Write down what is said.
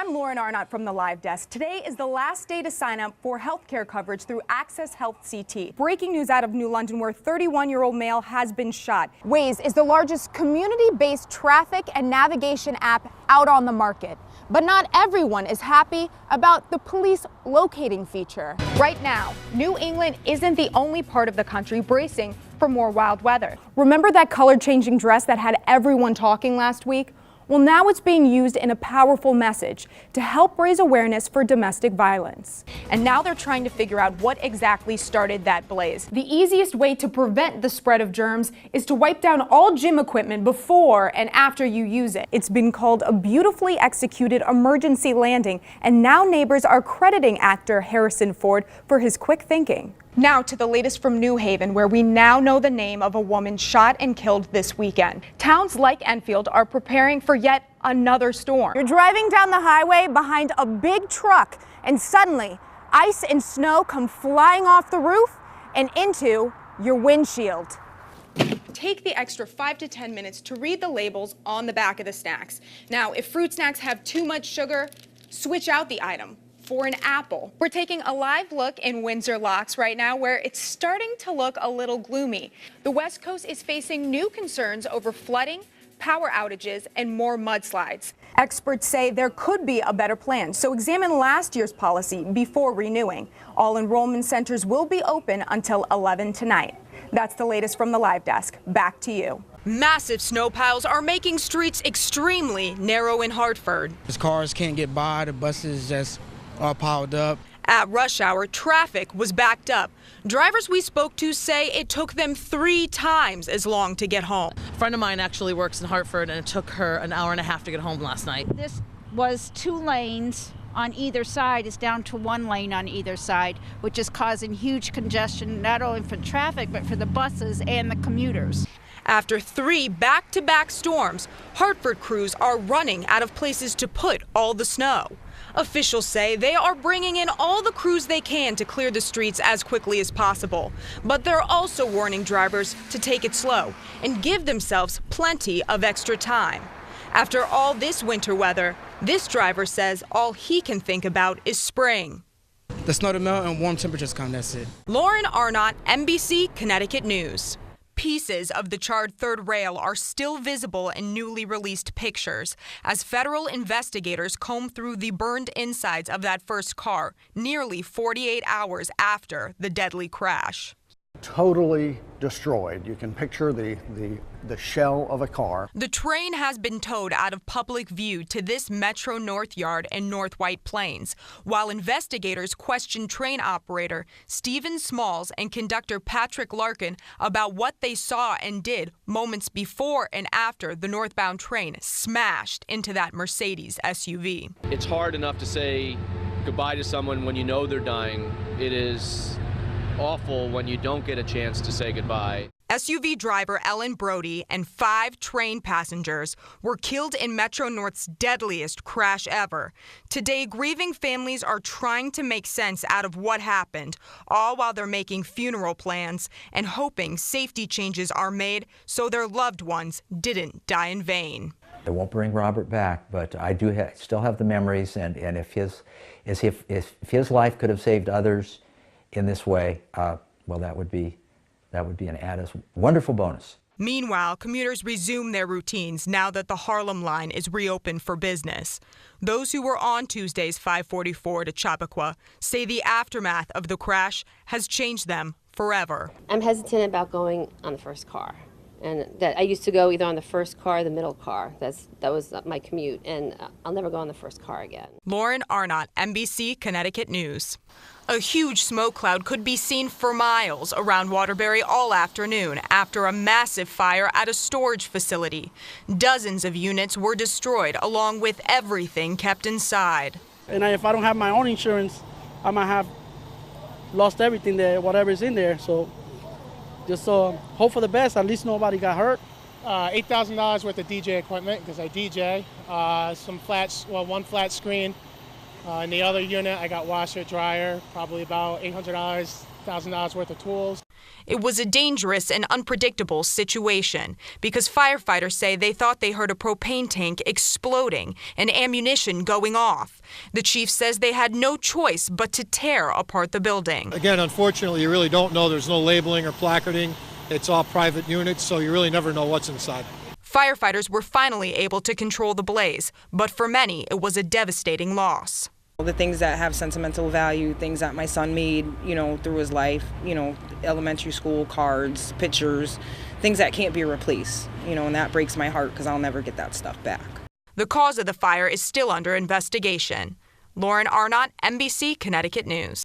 I'm Lauren Arnott from the Live Desk. Today is the last day to sign up for healthcare coverage through Access Health CT. Breaking news out of New London, where 31-year-old male has been shot. Waze is the largest community-based traffic and navigation app out on the market. But not everyone is happy about the police locating feature. Right now, New England isn't the only part of the country bracing for more wild weather. Remember that color-changing dress that had everyone talking last week? Well, now it's being used in a powerful message to help raise awareness for domestic violence. And now they're trying to figure out what exactly started that blaze. The easiest way to prevent the spread of germs is to wipe down all gym equipment before and after you use it. It's been called a beautifully executed emergency landing, and now neighbors are crediting actor Harrison Ford for his quick thinking. Now to the latest from New Haven, where we now know the name of a woman shot and killed this weekend. Towns like Enfield are preparing for yet another storm. You're driving down the highway behind a big truck, and suddenly ice and snow come flying off the roof and into your windshield. Take the extra 5 to 10 minutes to read the labels on the back of the snacks. Now, if fruit snacks have too much sugar, switch out the item for an apple. We're taking a live look in Windsor Locks right now, where it's starting to look a little gloomy. The West Coast is facing new concerns over flooding, power outages, and more mudslides. Experts say there could be a better plan, so examine last year's policy before renewing. All enrollment centers will be open until 11 tonight. That's the latest from the Live Desk. Back to you. Massive snow piles are making streets extremely narrow in Hartford. Cars can't get by, the buses just all piled up. At rush hour, traffic was backed up. Drivers we spoke to say it took them 3 times as long to get home. A friend of mine actually works in Hartford, and it took her an hour and a half to get home last night. This was 2 lanes on either side. It's down to 1 lane on either side, which is causing huge congestion, not only for traffic, but for the buses and the commuters. After 3 back-to-back storms, Hartford crews are running out of places to put all the snow. Officials say they are bringing in all the crews they can to clear the streets as quickly as possible. But they're also warning drivers to take it slow and give themselves plenty of extra time. After all this winter weather, this driver says all he can think about is spring. The snow to melt and warm temperatures come, that's it. Lauren Arnott, NBC Connecticut News. Pieces of the charred third rail are still visible in newly released pictures as federal investigators comb through the burned insides of that first car nearly 48 hours after the deadly crash. Totally destroyed. You can picture the shell of a car. The train has been towed out of public view to this Metro North yard in North White Plains, while investigators question train operator Stephen Smalls and conductor Patrick Larkin about what they saw and did moments before and after the northbound train smashed into that Mercedes SUV. It's hard enough to say goodbye to someone when you know they're dying. It is awful when you don't get a chance to say goodbye. SUV driver Ellen Brody and 5 train passengers were killed in Metro North's deadliest crash ever. Today, grieving families are trying to make sense out of what happened, all while they're making funeral plans and hoping safety changes are made so their loved ones didn't die in vain. It won't bring Robert back, but I do still have the memories, and if his life could have saved others in this way, well, that would be an added wonderful bonus. Meanwhile, commuters resume their routines now that the Harlem line is reopened for business. Those who were on Tuesday's 544 to Chappaqua say the aftermath of the crash has changed them forever. I'm hesitant about going on the first car. And that I used to go either on the first car or the middle car. That was my commute, and I'll never go on the first car again. Lauren Arnott, NBC Connecticut News. A huge smoke cloud could be seen for miles around Waterbury all afternoon after a massive fire at a storage facility. Dozens of units were destroyed, along with everything kept inside. And if I don't have my own insurance, I might have lost everything there, whatever's in there. So just hope for the best. At least nobody got hurt. $8,000 worth of DJ equipment because I DJ. One flat screen. In the other unit, I got washer, dryer, probably about $800, $1,000 worth of tools. It was a dangerous and unpredictable situation because firefighters say they thought they heard a propane tank exploding and ammunition going off. The chief says they had no choice but to tear apart the building. Again, unfortunately, you really don't know. There's no labeling or placarding. It's all private units, so you really never know what's inside. Firefighters were finally able to control the blaze, but for many, it was a devastating loss. The things that have sentimental value, things that my son made, through his life, elementary school cards, pictures, things that can't be replaced, and that breaks my heart because I'll never get that stuff back. The cause of the fire is still under investigation. Lauren Arnott, NBC Connecticut News.